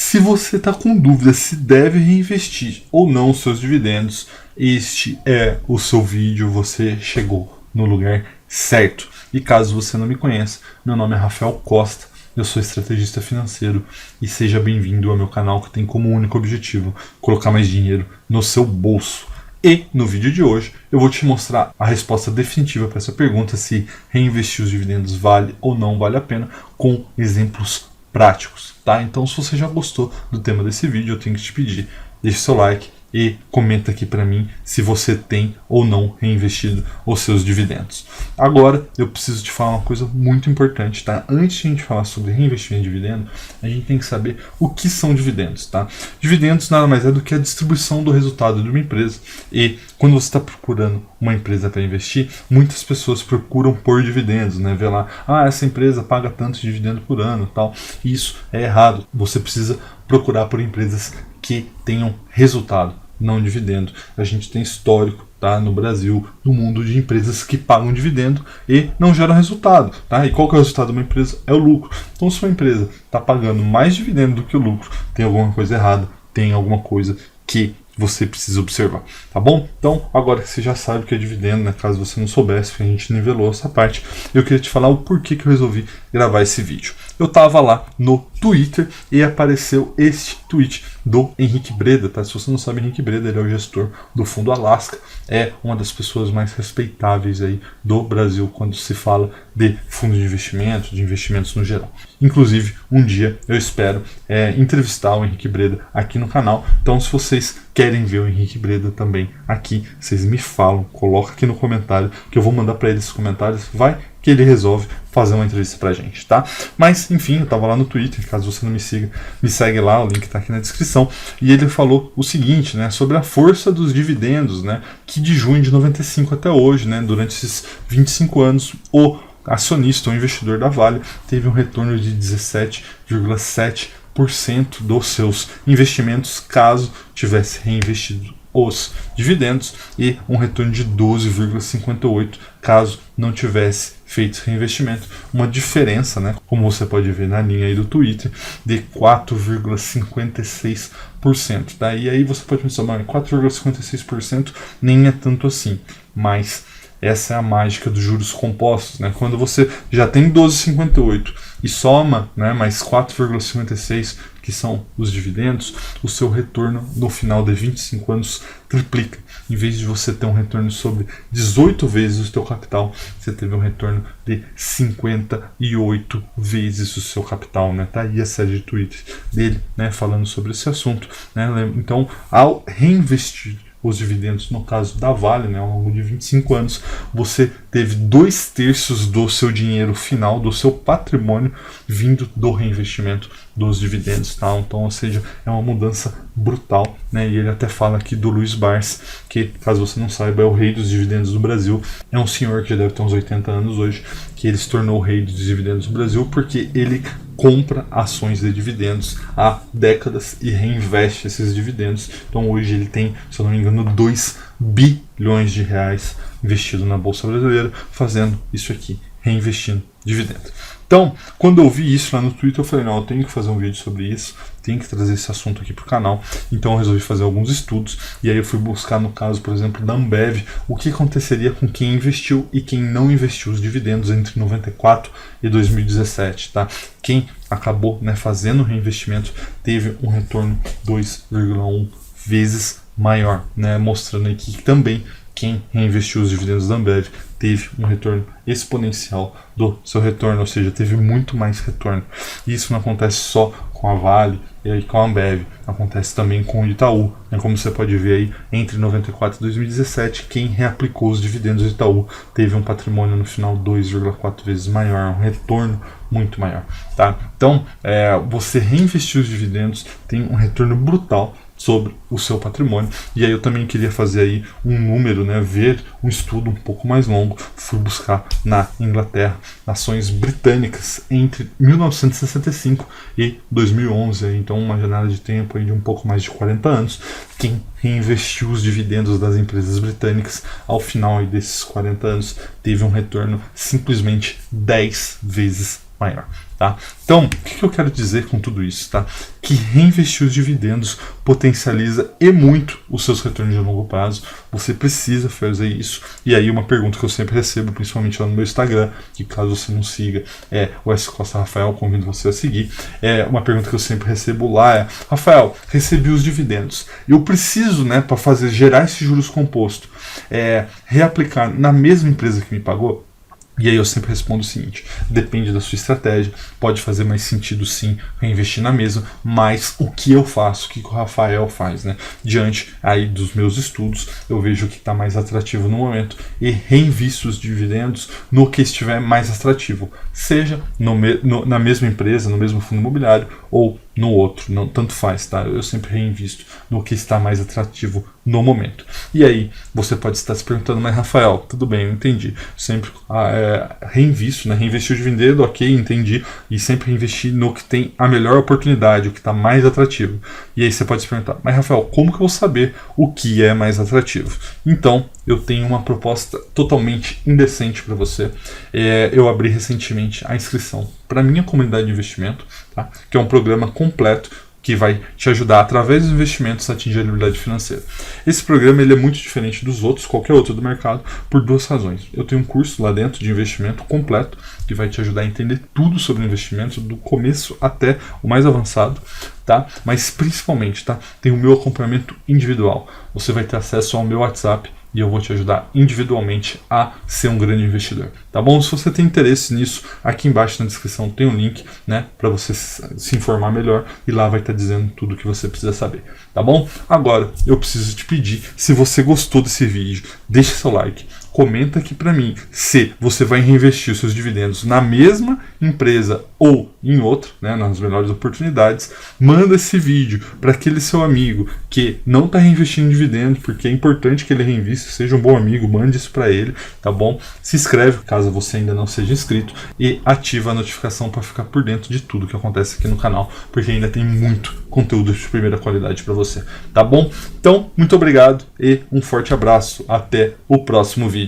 Se você está com dúvida se deve reinvestir ou não os seus dividendos, este é o seu vídeo, você chegou no lugar certo. E caso você não me conheça, meu nome é Rafael Costa, eu sou estrategista financeiro e seja bem-vindo ao meu canal que tem como único objetivo colocar mais dinheiro no seu bolso. E no vídeo de hoje eu vou te mostrar a resposta definitiva para essa pergunta, se reinvestir os dividendos vale ou não vale a pena, com exemplos práticos, tá? Então, se você já gostou do tema desse vídeo, eu tenho que te pedir, deixe seu like e comenta aqui para mim se você tem ou não reinvestido os seus dividendos. Agora, eu preciso te falar uma coisa muito importante, tá? Antes de a gente falar sobre reinvestimento de dividendo, a gente tem que saber o que são dividendos, tá? Dividendos nada mais é do que a distribuição do resultado de uma empresa, e quando você está procurando uma empresa para investir, muitas pessoas procuram por dividendos, né? Vê lá, essa empresa paga tanto de dividendo por ano, tal. Isso é errado. Você precisa procurar por empresas que tenham resultado, não dividendo. A gente tem histórico, tá, no Brasil, no mundo, de empresas que pagam dividendo e não geram resultado, tá? E qual que é o resultado de uma empresa? É o lucro. Então, se uma empresa está pagando mais dividendo do que o lucro, tem alguma coisa errada, tem alguma coisa que você precisa observar, tá bom? Então, agora que você já sabe o que é dividendo, né, caso você não soubesse, que a gente nivelou essa parte, eu queria te falar o porquê que eu resolvi gravar esse vídeo. Eu tava lá no Twitter e apareceu este tweet do Henrique Breda, tá? Se você não sabe, Henrique Breda, ele é o gestor do Fundo Alaska, é uma das pessoas mais respeitáveis aí do Brasil quando se fala de fundo de investimentos no geral. Inclusive, um dia eu espero entrevistar o Henrique Breda aqui no canal. Então, se vocês querem ver o Henrique Breda também aqui, vocês me falam, coloca aqui no comentário que eu vou mandar para ele esses comentários, vai que ele resolve fazer uma entrevista pra gente, tá? Mas, enfim, eu tava lá no Twitter, caso você não me siga, me segue lá, o link tá aqui na descrição, e ele falou o seguinte, né, sobre a força dos dividendos, né, que de junho de 95 até hoje, né, durante esses 25 anos, o acionista, o investidor da Vale, teve um retorno de 17,7% dos seus investimentos, caso tivesse reinvestido os dividendos, e um retorno de 12,58% caso não tivesse feito reinvestimento. Uma diferença, né, como você pode ver na linha aí do Twitter, de 4,56%. Tá? E aí você pode pensar, 4,56% nem é tanto assim, mas essa é a mágica dos juros compostos, né? Quando você já tem 12,58 e soma, né, mais 4,56, que são os dividendos, o seu retorno no final de 25 anos triplica. Em vez de você ter um retorno sobre 18 vezes o seu capital, você teve um retorno de 58 vezes o seu capital, né? Tá aí a série de tweets dele, né, falando sobre esse assunto, né? Então, ao reinvestir os dividendos, no caso da Vale, né, ao longo de 25 anos, você teve 2/3 do seu dinheiro final, do seu patrimônio, vindo do reinvestimento dos dividendos, tá? Então, ou seja, é uma mudança brutal, né? E ele até fala aqui do Luiz Barsi, que, caso você não saiba, é o rei dos dividendos do Brasil. É um senhor que já deve ter uns 80 anos hoje, que ele se tornou o rei dos dividendos do Brasil porque ele compra ações de dividendos há décadas e reinveste esses dividendos. Então hoje ele tem, se eu não me engano, 2 bilhões de reais investido na Bolsa Brasileira, fazendo isso aqui, reinvestindo dividendos. Então, quando eu vi isso lá no Twitter, eu falei, não, eu tenho que fazer um vídeo sobre isso, tenho que trazer esse assunto aqui para o canal. Então eu resolvi fazer alguns estudos, e aí eu fui buscar, no caso, por exemplo, da Ambev, o que aconteceria com quem investiu e quem não investiu os dividendos entre 94 e 2017, tá? Quem acabou, né, fazendo o reinvestimento teve um retorno 2,1 vezes maior, né, mostrando aí que também quem reinvestiu os dividendos da Ambev teve um retorno exponencial do seu retorno, ou seja, teve muito mais retorno. Isso não acontece só com a Vale e com a Ambev, acontece também com o Itaú, né? Como você pode ver aí, entre 94 e 2017, quem reaplicou os dividendos do Itaú teve um patrimônio no final 2,4 vezes maior, um retorno muito maior, tá? Então, você reinvestir os dividendos tem um retorno brutal sobre o seu patrimônio. E aí eu também queria fazer aí um número, né, ver um estudo um pouco mais longo. Fui buscar na Inglaterra ações britânicas entre 1965 e 2011, então uma janela de tempo aí de um pouco mais de 40 anos. Quem reinvestiu os dividendos das empresas britânicas ao final aí desses 40 anos teve um retorno simplesmente 10 vezes maior. Tá? Então, o que eu quero dizer com tudo isso? Tá? Que reinvestir os dividendos potencializa e muito os seus retornos de longo prazo. Você precisa fazer isso. E aí uma pergunta que eu sempre recebo, principalmente lá no meu Instagram, que caso você não siga, é o S. Costa Rafael, convido você a seguir. Uma pergunta que eu sempre recebo lá é: Rafael, recebi os dividendos. Eu preciso, né, para gerar esse juros composto, reaplicar na mesma empresa que me pagou? E aí eu sempre respondo o seguinte: depende da sua estratégia, pode fazer mais sentido sim reinvestir na mesma, mas o que eu faço, o que o Rafael faz, né? Diante aí dos meus estudos, eu vejo o que está mais atrativo no momento e reinvisto os dividendos no que estiver mais atrativo, seja na mesma empresa, no mesmo fundo imobiliário ou no outro, não tanto faz, tá? Eu sempre reinvisto no que está mais atrativo no momento. E aí, você pode estar se perguntando: mas Rafael, tudo bem, eu entendi. Sempre reinvisto, né? Reinvestir o dividendo, ok, entendi. E sempre reinvestir no que tem a melhor oportunidade, o que está mais atrativo. E aí você pode se perguntar: mas Rafael, como que eu vou saber o que é mais atrativo? Então, eu tenho uma proposta totalmente indecente para você. Eu abri recentemente a inscrição para a minha comunidade de investimento, tá? Que é um programa completo que vai te ajudar, através dos investimentos, a atingir a liberdade financeira. Esse programa ele é muito diferente dos outros, qualquer outro do mercado, por duas razões. Eu tenho um curso lá dentro de investimento completo, que vai te ajudar a entender tudo sobre investimento, do começo até o mais avançado, tá? Mas principalmente, tá? Tem o meu acompanhamento individual. Você vai ter acesso ao meu WhatsApp, e eu vou te ajudar individualmente a ser um grande investidor, tá bom? Se você tem interesse nisso, aqui embaixo na descrição tem um link, né, para você se informar melhor, e lá vai estar dizendo tudo o que você precisa saber, tá bom? Agora, eu preciso te pedir, se você gostou desse vídeo, deixa seu like, comenta aqui para mim se você vai reinvestir os seus dividendos na mesma empresa ou em outra, né, nas melhores oportunidades. Manda esse vídeo para aquele seu amigo que não está reinvestindo em dividendos, porque é importante que ele reinvista, seja um bom amigo, mande isso para ele, tá bom? Se inscreve caso você ainda não seja inscrito e ativa a notificação para ficar por dentro de tudo que acontece aqui no canal, porque ainda tem muito conteúdo de primeira qualidade para você, tá bom? Então, muito obrigado e um forte abraço. Até o próximo vídeo.